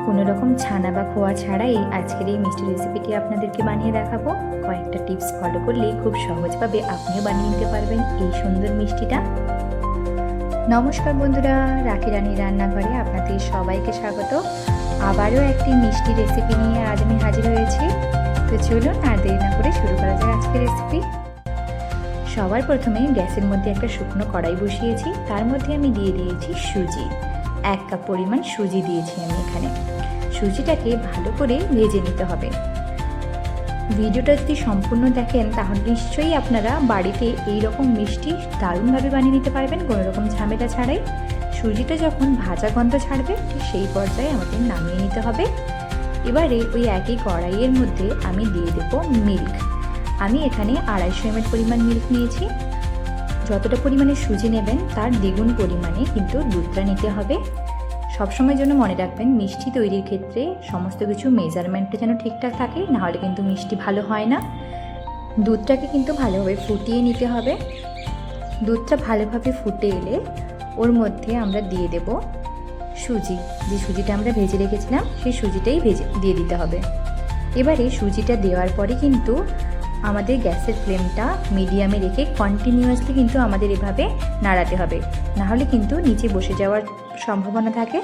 কোনো রকম ছানা বা খোয়া ছাড়াই আজকের এই মিষ্টি রেসিপিটি আপনাদেরকে বানিয়ে দেখাবো। কয়েকটা টিপস ফলো করলেই খুব সহজভাবে আপনিও বানিয়ে নিতে পারবেন এই সুন্দর মিষ্টিটা। নমস্কার বন্ধুরা, রাখি রানী রান্নাঘরে আপনাদের সবাইকে স্বাগত। আবারও একটি মিষ্টি রেসিপি নিয়ে আজ আমি হাজির হয়েছি। তো চলুন আর দেরি না করে শুরু করা যায় আজকের রেসিপি। সবার প্রথমে গ্যাসের মধ্যে একটা শুকনো কড়াই বসিয়েছি, তার মধ্যে আমি দিয়ে দিয়েছি সুজি। 1 কাপ পরিমাণ সুজি দিয়েছি আমি এখানে। সুজিটাকে ভালো করে ভেজে নিতে হবে। ভিডিওটা যদি সম্পূর্ণ দেখেন তাহলে নিশ্চয়ই আপনারা বাড়িতে এই রকম মিষ্টি দারুণভাবে বানিয়ে নিতে পারবেন কোনো রকম ঝামেলা ছাড়াই। সুজিটা যখন ভাজা গন্ধ ছাড়বে ঠিক সেই পর্যায়ে আমাদের নামিয়ে নিতে হবে। এবারে ওই একই কড়াইয়ের মধ্যে আমি দিয়ে দেবো মিল্ক। আমি এখানে 250 ml পরিমাণ মিল্ক নিয়েছি। যতটা পরিমাণে সুজি নেবেন তার দ্বিগুণ পরিমাণে কিন্তু দুধটা নিতে হবে। সবসময় জন্য মনে রাখবেন মিষ্টি তৈরির ক্ষেত্রে সমস্ত কিছু মেজারমেন্টটা যেন ঠিকঠাক থাকে, নাহলে কিন্তু মিষ্টি ভালো হয় না। দুধটাকে কিন্তু ভালোভাবে ফুটিয়ে নিতে হবে। দুধটা ভালোভাবে ফুটে এলে ওর মধ্যে আমরা দিয়ে দেব সুজি। যে সুজিটা আমরা ভেজে রেখেছিলাম সেই সুজিটাই দিয়ে দিতে হবে। এবারে সুজিটা দেওয়ার পরে কিন্তু আমাদের গ্যাসের ফ্লেমটা মিডিয়ামে রেখে কন্টিনিউয়াসলি কিন্তু আমাদের এভাবে নাড়াতে হবে, নাহলে কিন্তু নিচে বসে যাওয়ার সম্ভাবনা থাকে।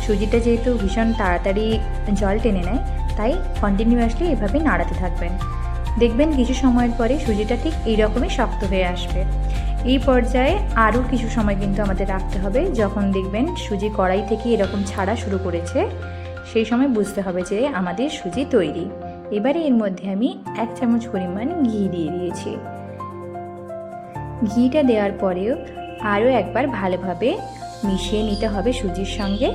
সুজিটা যেহেতু ভীষণ তাড়াতাড়ি জল টেনে নেয়, তাই কন্টিনিউয়াসলি এভাবে নাড়াতে থাকবেন। দেখবেন কিছু সময়ের পরে সুজিটা ঠিক এইরকমই শক্ত হয়ে আসবে। এই পর্যায়ে আরও কিছু সময় কিন্তু আমাদের রাখতে হবে। যখন দেখবেন সুজি কড়াই থেকে এরকম ছাড়া শুরু করেছে, সেই সময় বুঝতে হবে যে আমাদের সুজি তৈরি। এবারে এর মধ্যে আমি 1 চামচ পরিমাণ ঘি দিয়ে দিয়েছি। ঘিটা দেওয়ার পরেও আরও একবার ভালোভাবে মিশিয়ে নিতে হবে সুজির সঙ্গে।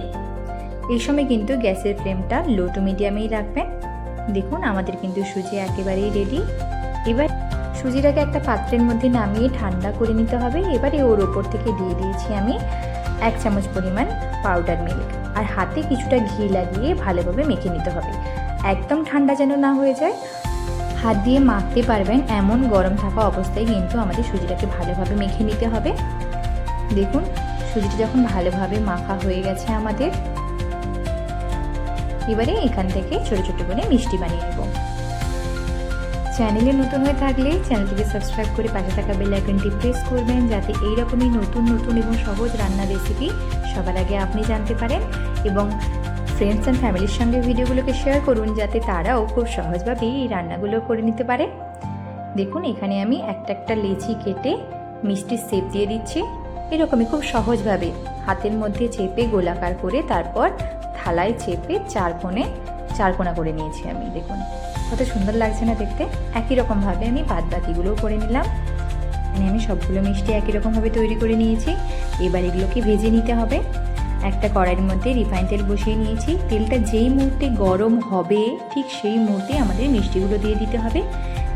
এই সময় কিন্তু গ্যাসের ফ্লেমটা লো টু মিডিয়ামেই রাখবেন। দেখুন আমাদের কিন্তু সুজি একেবারেই রেডি। এবার সুজিটাকে একটা পাত্রের মধ্যে নামিয়ে ঠান্ডা করে নিতে হবে। এবারে ওর ওপর থেকে দিয়ে দিয়েছি আমি 1 চামচ পরিমাণ পাউডার মিল্ক, আর হাতে কিছুটা ঘি লাগিয়ে ভালোভাবে মেখে নিতে হবে। একদম ঠান্ডা যেন না হয়ে যায়, হাত দিয়ে মাখতে পারবেন এমন গরম থাকা অবস্থায় কিন্তু আমাদের সুজিটাকে ভালোভাবে মেখে নিতে হবে। দেখুন সুজিটা যখন ভালোভাবে মাখা হয়ে গেছে আমাদের, এবারে এখান থেকে ছোট ছোট করে মিষ্টি বানিয়ে নেব। চ্যানেলে নতুন হয়ে থাকলে চ্যানেলটিকে সাবস্ক্রাইব করে পাশে থাকা বেল আইকনটি প্রেস করবেন, যাতে এই রকমই নতুন নতুন এবং সহজ রান্নার রেসিপি সবার আগে আপনি জানতে পারেন। এবং ফ্রেন্ডস অ্যান্ড ফ্যামিলির সঙ্গে ভিডিওগুলোকে শেয়ার করুন, যাতে তারাও খুব সহজভাবে এই রান্নাগুলো করে নিতে পারে। দেখুন এখানে আমি একটা লেচি কেটে মিষ্টির শেপ দিয়ে দিচ্ছি। এরকমই খুব সহজভাবে হাতের মধ্যে চেপে গোলাকার করে তারপর থালায় চেপে চার কোণা করে নিয়েছি আমি। দেখুন কত সুন্দর লাগছে না দেখতে। একই রকমভাবে আমি বাদ বাকিগুলোও করে নিলাম। মানে আমি সবগুলো মিষ্টি একই রকমভাবে তৈরি করে নিয়েছি। এবার এগুলোকে ভেজে নিতে হবে। একটা কড়াইয়ের মধ্যে রিফাইন তেল বসিয়ে নিয়েছি। তেলটা যেই মুহূর্তে গরম হবে ঠিক সেই মুহূর্তে আমাদের মিষ্টিগুলো দিয়ে দিতে হবে।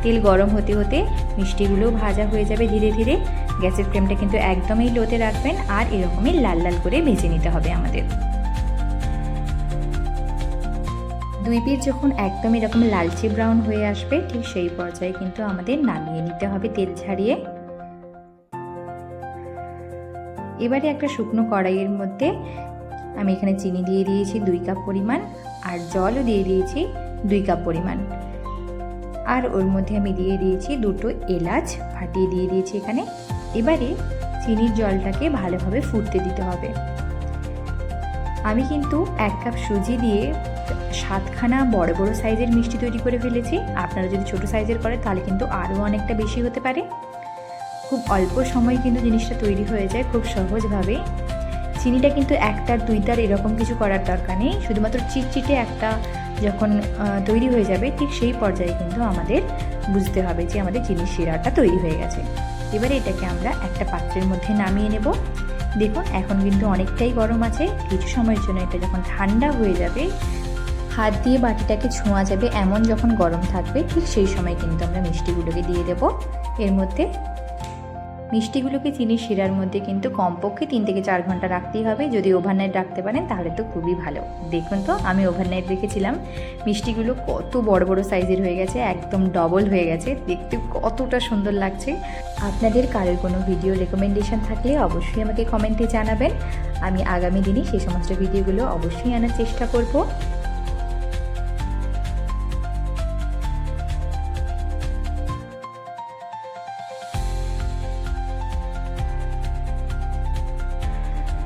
তেল গরম হতে হতে মিষ্টিগুলো ভাজা হয়ে যাবে ধীরে ধীরে। গ্যাসের ফ্লেমটা কিন্তু একদমই লোতে রাখবেন, আর এরকমই লাল লাল করে ভেজে নিতে হবে আমাদের। দুই পিঠ যখন একদম এরকম লালচে ব্রাউন হয়ে আসবে ঠিক সেই পর্যায়ে কিন্তু আমাদের নামিয়ে নিতে হবে তেল ছাড়িয়ে। এবারে একটা শুকনো কড়াইয়ের মধ্যে আমি এখানে চিনি দিয়ে দিয়েছি 2 কাপ পরিমাণ, আর জলও দিয়ে দিয়েছি 2 কাপ পরিমাণ, আর ওর মধ্যে আমি দিয়ে দিয়েছি 2টো এলাচ ফাটিয়ে দিয়ে দিয়েছি এখানে। এবারে চিনির জলটাকে ভালোভাবে ফুটতে দিতে হবে। আমি কিন্তু 1 কাপ সুজি দিয়ে 7খানা বড় বড় সাইজের মিষ্টি তৈরি করে ফেলেছি। আপনারা যদি ছোট সাইজের করেন তাহলে কিন্তু আরও অনেকটা বেশি হতে পারে। খুব অল্প সময়ে কিন্তু জিনিসটা তৈরি হয়ে যায় খুব সহজভাবে। চিনিটা কিন্তু 1টার 2টার এরকম কিছু করার দরকার নেই, শুধুমাত্র চিটচিটে একটা যখন তৈরি হয়ে যাবে ঠিক সেই পর্যায়ে কিন্তু আমাদের বুঝতে হবে যে আমাদের চিনির শিরাটা তৈরি হয়ে গেছে। এবারে এটাকে আমরা একটা পাত্রের মধ্যে নামিয়ে নেব। দেখুন এখন কিন্তু অনেকটাই গরম আছে। কিছু সময়ের জন্য এটা যখন ঠান্ডা হয়ে যাবে, হাত দিয়ে বাটিটাকে ছোঁয়া যাবে এমন যখন গরম থাকবে ঠিক সেই সময় কিন্তু আমরা মিষ্টিগুলোকে দিয়ে দেব এর মধ্যে। মিষ্টিগুলোকে চিনির শিরার মধ্যে কিন্তু কমপক্ষে 3 থেকে 4 ঘন্টা রাখতেই হবে। যদি ওভারনাইট রাখতে পারেন তাহলে তো খুবই ভালো। দেখুন তো আমি ওভারনাইট রেখেছিলাম। মিষ্টিগুলো কত বড় বড় সাইজের হয়ে গেছে, একদম ডবল হয়ে গেছে। দেখতে কতটা সুন্দর লাগছে। আপনাদের কারোর কোনো ভিডিও রেকমেন্ডেশন থাকলে অবশ্যই আমাকে কমেন্টে জানাবেন। আমি আগামী দিনে সেই সমস্ত ভিডিওগুলো অবশ্যই আনার চেষ্টা করব।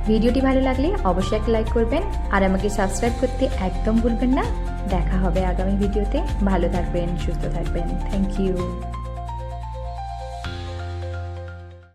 ভিডিওটি ভালো লাগলে অবশ্যই একটা লাইক করবেন আর আমাকে সাবস্ক্রাইব করতে একদম ভুলবেন না। দেখা হবে আগামী ভিডিওতে। ভালো থাকবেন, সুস্থ থাকবেন। Thank you.